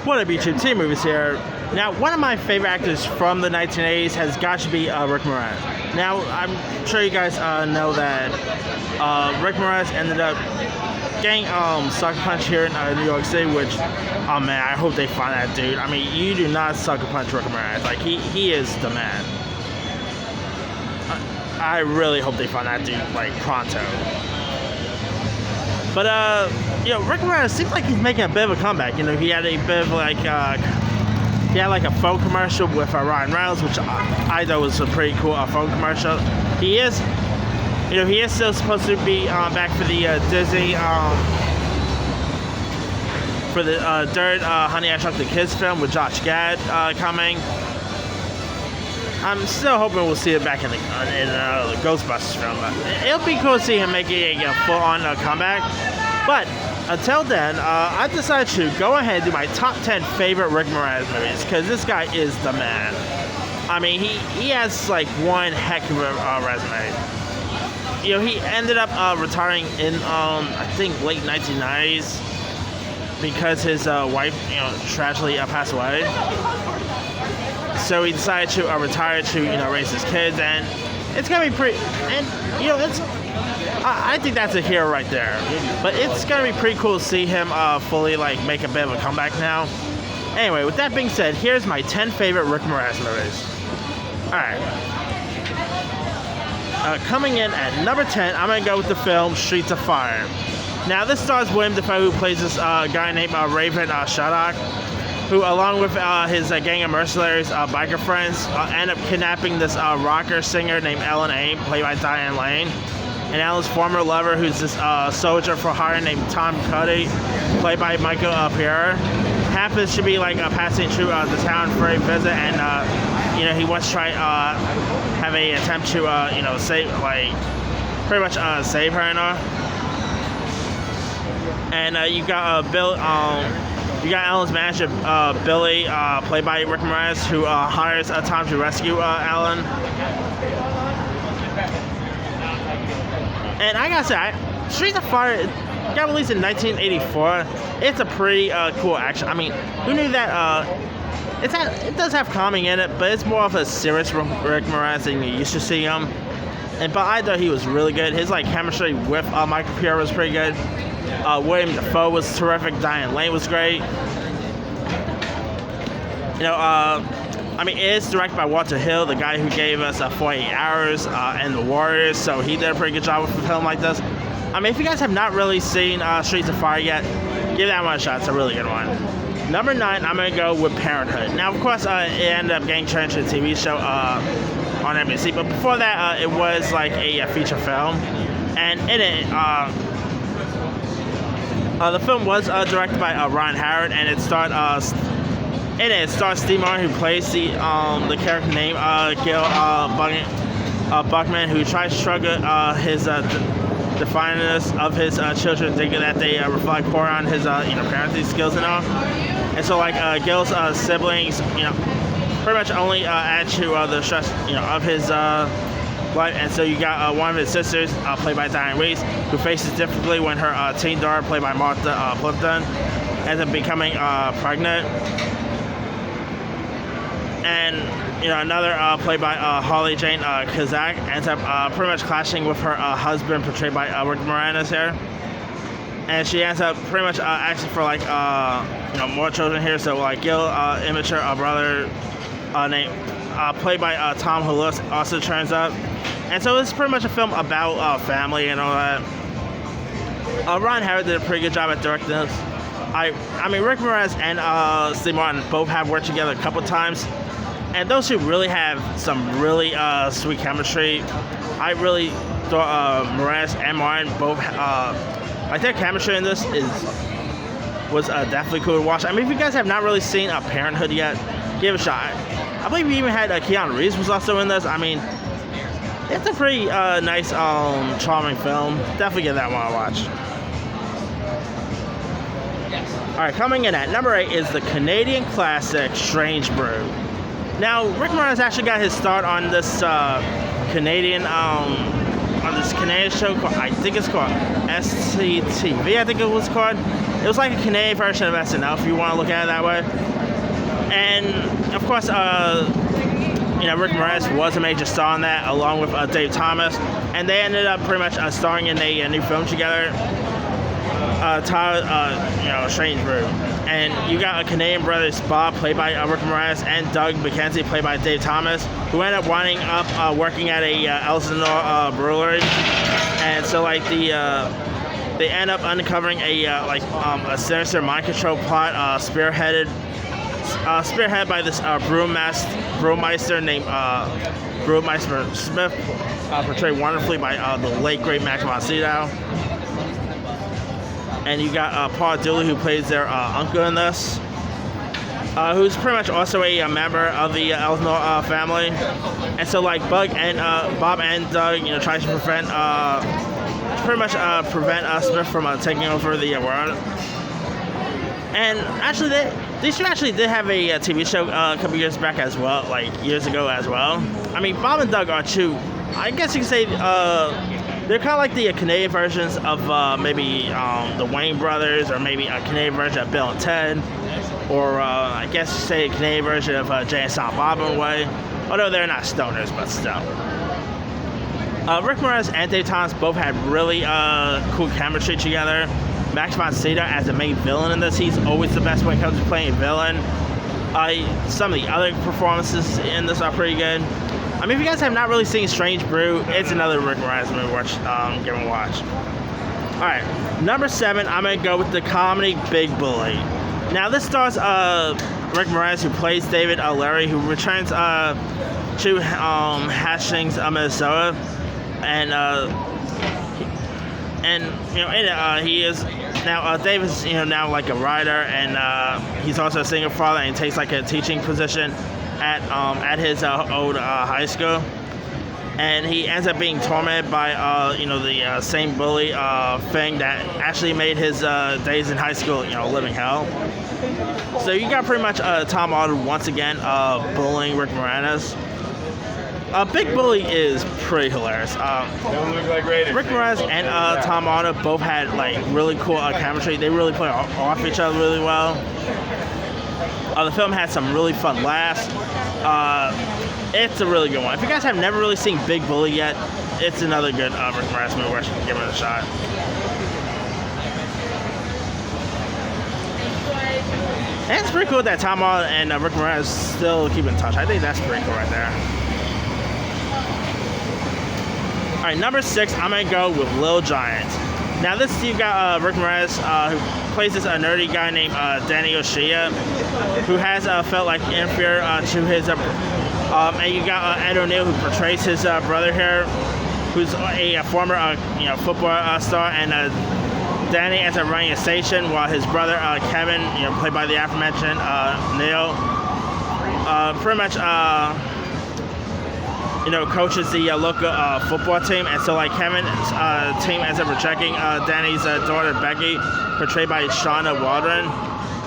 What up, YouTube? Team Movies here. Now, one of my favorite actors from the 1980s has got to be Rick Moranis. Now, I'm sure you guys know that Rick Moranis ended up getting sucker punch here in New York City, which, oh man, I hope they find that dude. I mean, you do not sucker punch Rick Moranis. Like, he is the man. I really hope they find that dude, like, pronto. But, you know, Rick Moranis seems like he's making a bit of a comeback. You know, he had a bit of, like, he had, like, a phone commercial with Ryan Reynolds, which I thought was a pretty cool phone commercial. He is, you know, he is still supposed to be back for the Disney, for the third Honey, I Shrunk the Kids film with Josh Gad coming. I'm still hoping we'll see it back in the Ghostbusters film. It'll be cool to see him making a full-on comeback. But until then, I decided to go ahead and do my top 10 favorite Rick Moranis movies, because this guy is the man. I mean, he has like one heck of a resume. You know, he ended up retiring in I think late 1990s because his wife, you know, tragically passed away. So he decided to retire to, you know, raise his kids, and it's gonna be pretty. And you know, I think that's a hero right there. But it's gonna be pretty cool to see him fully like make a bit of a comeback now. Anyway, with that being said, here's my 10 favorite Rick Moranis movies. All right. Coming in at number 10, I'm gonna go with the film Streets of Fire. Now this stars Willem Dafoe, who plays this guy named Raven Shaddock, who, along with his gang of mercenaries, biker friends, end up kidnapping this rocker singer named Ellen A, played by Diane Lane, and Ellen's former lover, who's this soldier for hire named Tom Cuddy, played by Michael Pierre, happens to be like passing through the town for a visit, and you know, he wants to try have a attempt to you know, save, like, pretty much save her and all. And you got Bill. You got Ellen's manager, Billy, played by Rick Moranis, who hires Tom to rescue Ellen. And I gotta say, Streets of Fire got released in 1984. It's a pretty cool action. I mean, who knew that? It does have comedy in it, but it's more of a serious Rick Moranis than you used to see him. But I thought he was really good. His like chemistry with Michael Pierre was pretty good. Willem Dafoe was terrific. Diane Lane was great. You know, I mean, it is directed by Walter Hill, the guy who gave us 48 Hours and The Warriors, so he did a pretty good job with a film like this. I mean, if you guys have not really seen Streets of Fire yet, give that one a shot. It's a really good one. Number 9, I'm going to go with Parenthood. Now, of course, it ended up getting turned into a TV show on NBC, but before that, it was like a feature film. And in it, the film was directed by Ron Howard, and it starred Steve Martin, who plays the character named Gil Buckman, who tries to struggle his defiance of his children, thinking that they reflect poor on his you know, parenting skills and all. And so like Gil's siblings, you know, pretty much only add to the stress, you know, of his life. And so you got one of his sisters, played by Diane Weiss, who faces difficulty when her teen daughter, played by Martha Plimpton, ends up becoming pregnant. And you know, another played by Holly Jane Kazak, ends up pretty much clashing with her husband, portrayed by Rick Moranis here. And she ends up pretty much asking for like you know, more children here. So like Gil, immature brother named played by Tom Hulus, also turns up. And so it's pretty much a film about family and all that. Ron Howard did a pretty good job at directing this. I mean, Rick Moranis and Steve Martin both have worked together a couple times, and those two really have some really sweet chemistry. I really thought Moranis and Martin both like their chemistry in this was definitely cool to watch. I mean, if you guys have not really seen Parenthood yet, give it a shot. I believe we even had Keanu Reeves was also in this. I mean, it's a pretty nice, charming film. Definitely give that one a watch. Alright, coming in at number 8 is the Canadian classic Strange Brew. Now, Rick Moranis actually got his start on this Canadian show called, I think it's called SCTV, I think it was called. It was like a Canadian version of SNL, if you want to look at it that way. And of course, Rick Moranis was a major star in that, along with Dave Thomas, and they ended up pretty much starring in a new film together. Strange Brew. And you got a Canadian brothers, Bob, played by Rick Moranis, and Doug McKenzie, played by Dave Thomas, who ended up winding up working at a Elsinore brewery. And so, like, they end up uncovering a sinister mind control plot spearheaded by this brewmeister named Brewmeister Smith, portrayed wonderfully by the late great Max von Sydow. And you got Paul Dooley, who plays their uncle in this, who's pretty much also a member of the Elsinore family. And so, like, Bob and Doug, tries to prevent Smith from taking over the world. And actually, they actually did have a TV show a couple years back as well, like years ago as well. I mean, Bob and Doug are two, I guess you could say, they're kind of like the Canadian versions of maybe the Wayne brothers, or maybe a Canadian version of Bill and Ted, or I guess you say a Canadian version of Jay and Silent Bob in a way, although they're not stoners, but still. Rick Moranis and Dave Thomas both had really cool chemistry together. Max von Sydow as the main villain in this, he's always the best when it comes to playing a villain. Some of the other performances in this are pretty good. I mean, if you guys have not really seen Strange Brew, it's another Rick Moranis movie give a watch. Alright, number 7, I'm going to go with the comedy Big Bully. Now, this stars Rick Moranis, who plays David Larry, who returns to Hastings, Minnesota, and in it, he is now Dave is now like a writer, and he's also a single father, and he takes like a teaching position at his old high school, and he ends up being tormented by the same bully thing that actually made his days in high school living hell. So you got pretty much Tom Arnold once again bullying Rick Moranis. Big Bully is pretty hilarious. Rick Moranis and Tom Arnold both had like really cool chemistry. They really play off each other really well. The film had some really fun laughs. It's a really good one. If you guys have never really seen Big Bully yet, it's another good Rick Moranis movie where you should give it a shot. And it's pretty cool that Tom Arnold and Rick Moranis still keep in touch. I think that's pretty cool right there. Alright, number 6, I'm going to go with Lil Giant. Now, you got Rick Moranis, who plays this nerdy guy named Danny O'Shea, who has felt like inferior to his... and you got Ed O'Neill, who portrays his brother here, who's a former football star, and Danny ends up running a station, while his brother Kevin, played by the aforementioned Neil, pretty much... coaches the local football team, and so like Kevin's team ends up rejecting Danny's daughter Becky, portrayed by Shauna Waldron,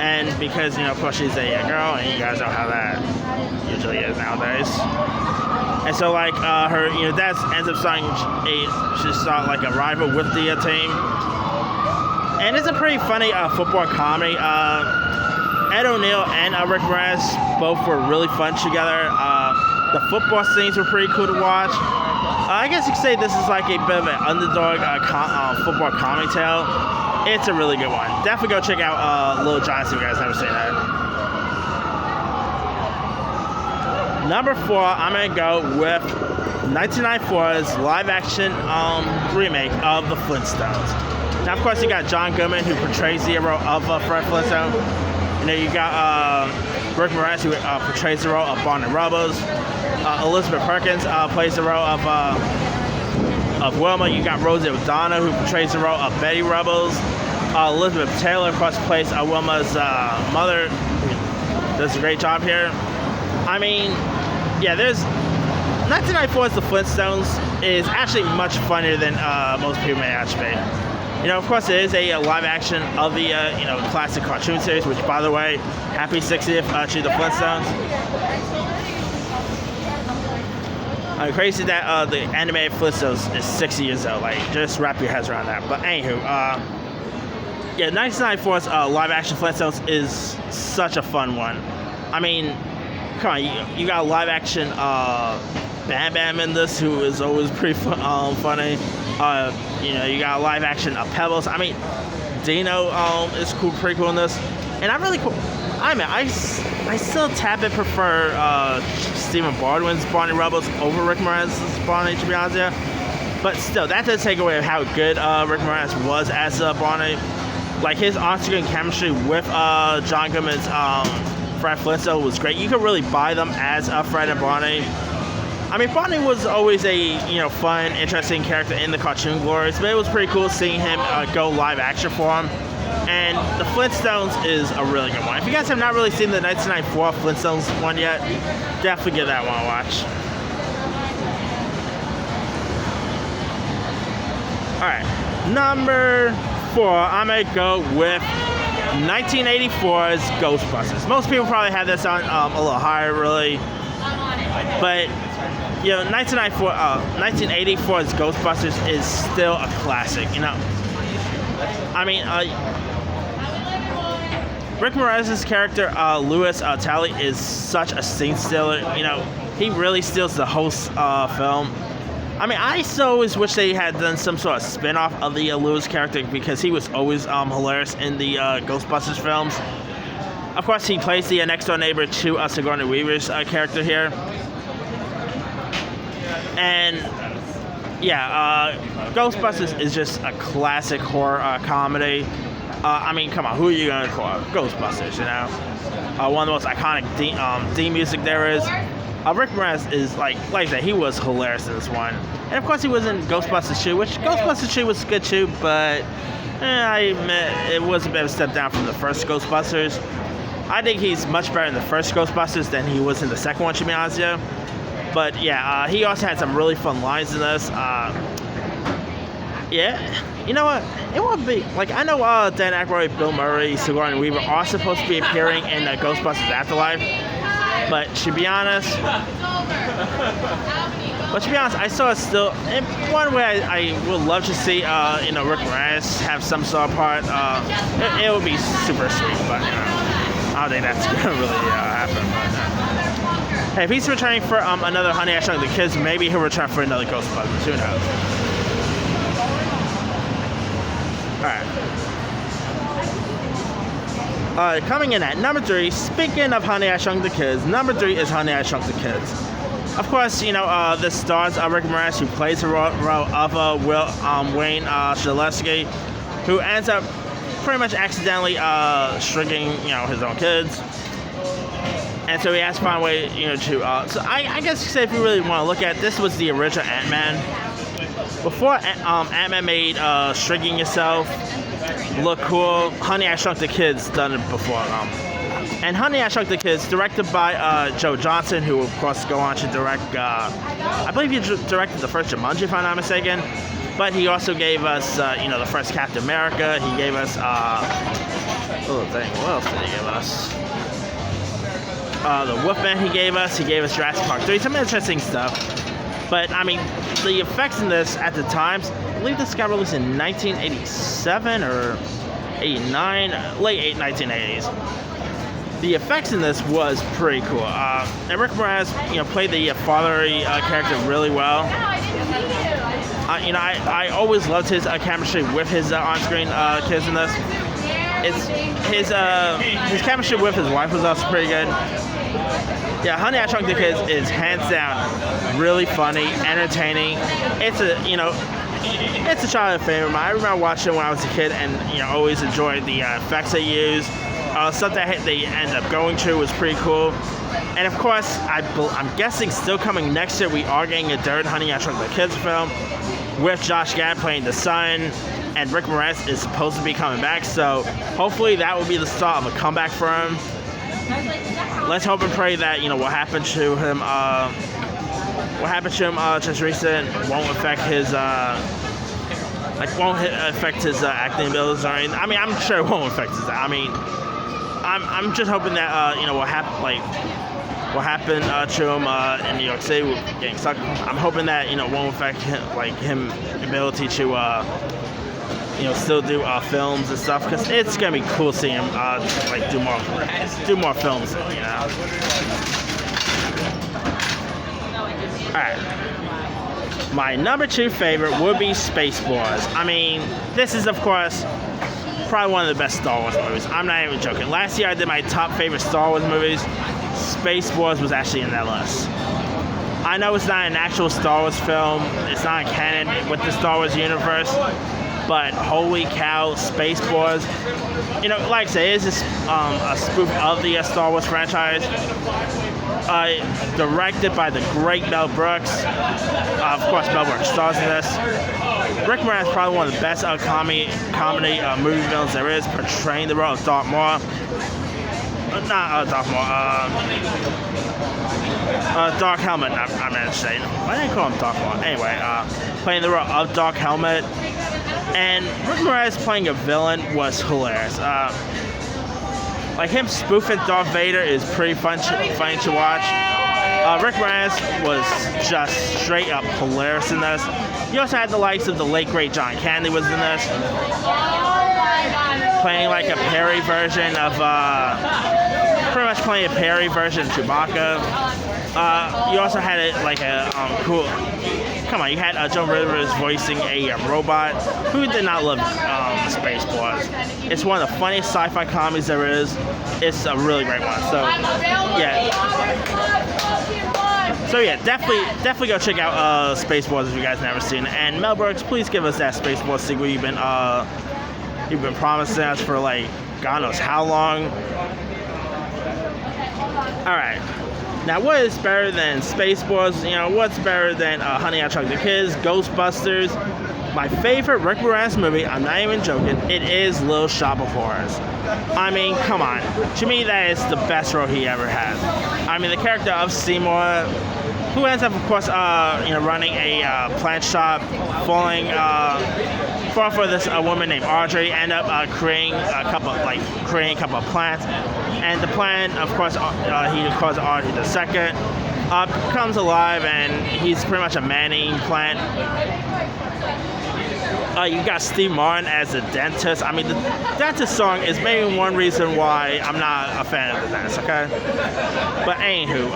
and because of course she's a girl, and you guys know how that usually is nowadays. And so like her dad ends up starting like a rival with the team, and it's a pretty funny football comedy. Ed O'Neill and Rick Moranis both were really fun together. The football scenes were pretty cool to watch. I guess you could say this is like a bit of an underdog football comedy tale. It's a really good one. Definitely go check out Lil Giant if you guys never seen that. Number 4, I'm going to go with 1994's live-action remake of The Flintstones. Now, of course, you got John Goodman, who portrays the hero of Fred Flintstone. You got Rick Moranis, who portrays the role of Barney Rubbles. Elizabeth Perkins plays the role of Wilma. You got Rosie O'Donnell, who portrays the role of Betty Rubbles. Elizabeth Taylor, of course, plays Wilma's mother. Does a great job here. I mean, yeah, 1994's The Flintstones is actually much funnier than most people may actually be. Of course, it is a live action of the classic cartoon series, which, by the way, happy 60th to the Flintstones. Crazy that the animated Flintstones is 60 years old. Like, just wrap your heads around that. But anywho, Yeah, 1994's live action Flintstones is such a fun one. I mean, come on, you got a live action Bam Bam in this, who is always pretty funny. You got a live action Pebbles. I mean, Dino is cool, pretty cool in this, and I'm really cool. I still tad bit prefer Stephen Baldwin's Barney Rubbles over Rick Moranis' Barney, to be honest with you. But still, that does take away how good Rick Moranis was as Barney. Like, his on-screen chemistry with John Goodman's Fred Flintstone was great. You could really buy them as Fred and Barney. I mean, Barney was always a fun, interesting character in the cartoon glories, but it was pretty cool seeing him go live action for him. And the Flintstones is a really good one. If you guys have not really seen the 1994 Flintstones one yet, definitely give that one a watch. Alright, number 4, I'm going to go with 1984's Ghostbusters. Most people probably have this on a little higher, really. But 1984's Ghostbusters is still a classic. I mean, Rick Moranis' character, Louis Talley, is such a scene stealer. He really steals the whole film. I mean, I still always wish they had done some sort of spin-off of the Louis character, because he was always hilarious in the Ghostbusters films. Of course, he plays the next-door neighbor to Sigourney Weaver's character here. And Ghostbusters is just a classic horror comedy. I mean, come on, who are you gonna call Ghostbusters? One of the most iconic theme music there is. Rick Moranis is like I said, he was hilarious in this one, and of course he was in Ghostbusters 2, which Ghostbusters 2 was good too, but I admit it was a bit of a step down from the first Ghostbusters. I think he's much better in the first Ghostbusters than he was in the second one, to be honest with you. But yeah, he also had some really fun lines in this. You know what? It would be like, I know Dan Aykroyd, Bill Murray, Sigourney Weaver are supposed to be appearing in Ghostbusters Afterlife, but to be honest, I saw it still. In one way, I would love to see Rick Moranis have some sort of part. It would be super sweet, but I don't think that's gonna really happen. But, hey, if he's returning for another Honey, I Shrunk the Kids, maybe he'll return for another Ghostbusters. Who knows? Alright. Coming in at number 3, speaking of Honey, I Shrunk the Kids, number 3 is Honey, I Shrunk the Kids. Of course, this stars Rick Moranis, who plays the role of Wayne Shalesky, who ends up pretty much accidentally shrinking, his own kids. And so he has to find a way, to... so I guess you could say, if you really want to look at it, this was the original Ant-Man. Before Ant-Man made shrinking yourself look cool, Honey, I Shrunk the Kids done it before. And Honey, I Shrunk the Kids, directed by Joe Johnston, who of course go on to direct, I believe he directed the first Jumanji, if I'm not mistaken. But he also gave us, the first Captain America. He gave us, what else did he give us? The Wolfman he gave us Jurassic Park 3, some interesting stuff. But, I mean, the effects in this at the times, I believe this got released in 1987 or 89, late 1980s. The effects in this was pretty cool. And Rick Moranis, played the fatherly character really well. I always loved his chemistry with his on-screen kids in this. His chemistry with his wife was also pretty good. Yeah, Honey, I Shrunk the Kids is hands down really funny, entertaining. It's a childhood favorite. I remember watching it when I was a kid, and always enjoyed the effects they used. Stuff that they end up going to was pretty cool. And of course, I'm guessing still coming next year, we are getting a third Honey, I Shrunk the Kids film with Josh Gad playing the son, and Rick Moranis is supposed to be coming back. So hopefully that will be the start of a comeback for him. Let's hope and pray that what happened to him just recent won't affect his acting abilities or anything. I mean, I'm sure it won't affect his. I mean, I'm just hoping that what happened to him in New York City with getting stuck. I'm hoping that won't affect him ability to still do films and stuff, because it's gonna be cool seeing him like do more films. All right. My number 2 favorite would be Spaceballs. I mean, this is, of course, probably one of the best Star Wars movies. I'm not even joking. Last year I did my top favorite Star Wars movies. Spaceballs was actually in that list. I know it's not an actual Star Wars film. It's not canon with the Star Wars universe. But holy cow, Spaceballs. Like I said, it is a spoof of the Star Wars franchise. Directed by the great Mel Brooks. Of course, Mel Brooks stars in this. Rick Moranis is probably one of the best comedy movie villains there is, portraying the role of Darth Maul. Dark Helmet, I'm going to say. Why didn't I call him Darth Maul? Anyway, playing the role of Dark Helmet. And Rick Moranis playing a villain was hilarious. Like him spoofing Darth Vader is pretty funny to watch. Rick Moranis was just straight up hilarious in this. You also had the likes of the late great John Candy was in this, playing like a parody version of Chewbacca. You also had it like a cool. Come on, you had Joan Rivers voicing a robot. Who did not love Spaceballs? It's one of the funniest sci-fi comedies there is. It's a really great one. So yeah, definitely go check out Spaceballs if you guys never seen it. And Mel Brooks, please give us that Spaceballs sequel you've been promising us for like God knows how long. All right. Now, what is better than Spaceballs? What's better than Honey, I Shrunk the Kids, Ghostbusters? My favorite Rick Moranis movie, I'm not even joking, it is Little Shop of Horrors. I mean, come on. To me, that is the best role he ever had. I mean, the character of Seymour, who ends up, of course, running a plant shop, falling for this woman named Audrey, end up creating a couple of plants, and the plant, of course, he calls Audrey the second, comes alive, and he's pretty much a man-eating plant. You got Steve Martin as the dentist. I mean, the dentist song is maybe one reason why I'm not a fan of the dentist, okay? But anywho,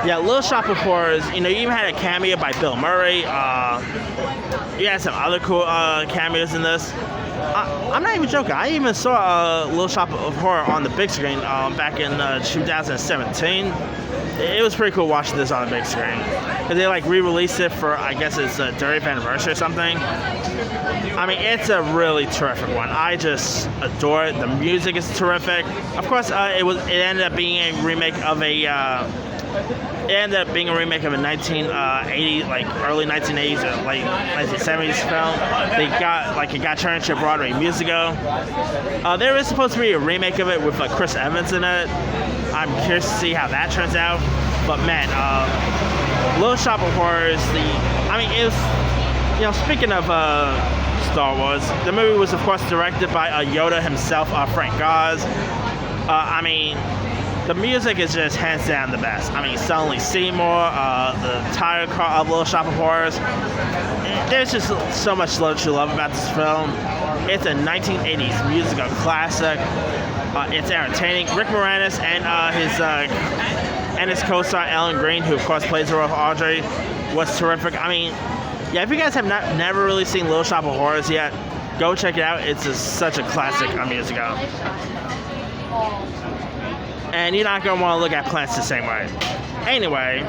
Little Shop of Horrors, you even had a cameo by Bill Murray. You had some other cool cameos in this. I'm not even joking. I even saw Little Shop of Horror on the big screen back in 2017. It was pretty cool watching this on the big screen. Because they re-released it for, I guess it's a 30th anniversary or something. I mean, it's a really terrific one. I just adore it. The music is terrific. Of course, it ended up being a remake of a 1980, early 1980s or late 1970s film. It got turned into a Broadway musical. There is supposed to be a remake of it with Chris Evans in it. I'm curious to see how that turns out. But man, Little Shop of Horrors. Speaking of Star Wars, the movie was of course directed by Yoda himself, Frank Oz. The music is just hands down the best. Suddenly Seymour, the title call of Little Shop of Horrors. There's just so much to love about this film. It's a 1980s musical classic. It's entertaining. Rick Moranis and his co-star Ellen Green, who of course plays the role of Audrey, was terrific. If you guys have never really seen Little Shop of Horrors yet, go check it out. It's such a classic musical. And you're not going to want to look at plants the same way. Anyway,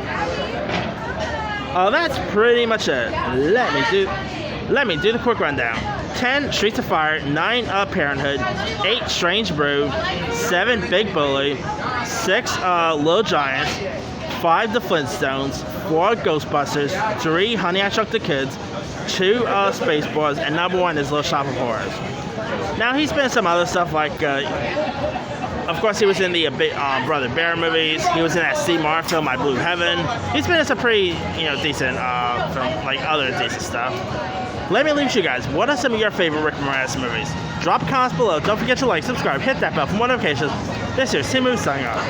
that's pretty much it. Let me do the quick rundown. 10, Streets of Fire. 9, Parenthood. 8, Strange Brew. 7, Big Bully. 6, Lil Giant. 5, The Flintstones. 4, Ghostbusters. 3, Honey, I Shrunk the Kids. 2, Spaceballs. And number 1 is Little Shop of Horrors. Now, he's been in some other stuff of course, he was in the Brother Bear movies. He was in that Steve Martin film, My Blue Heaven. He's been in some pretty, decent film, other decent stuff. Let me leave you guys. What are some of your favorite Rick Moranis movies? Drop comments below. Don't forget to subscribe, hit that bell for more notifications. This is Timu signing off.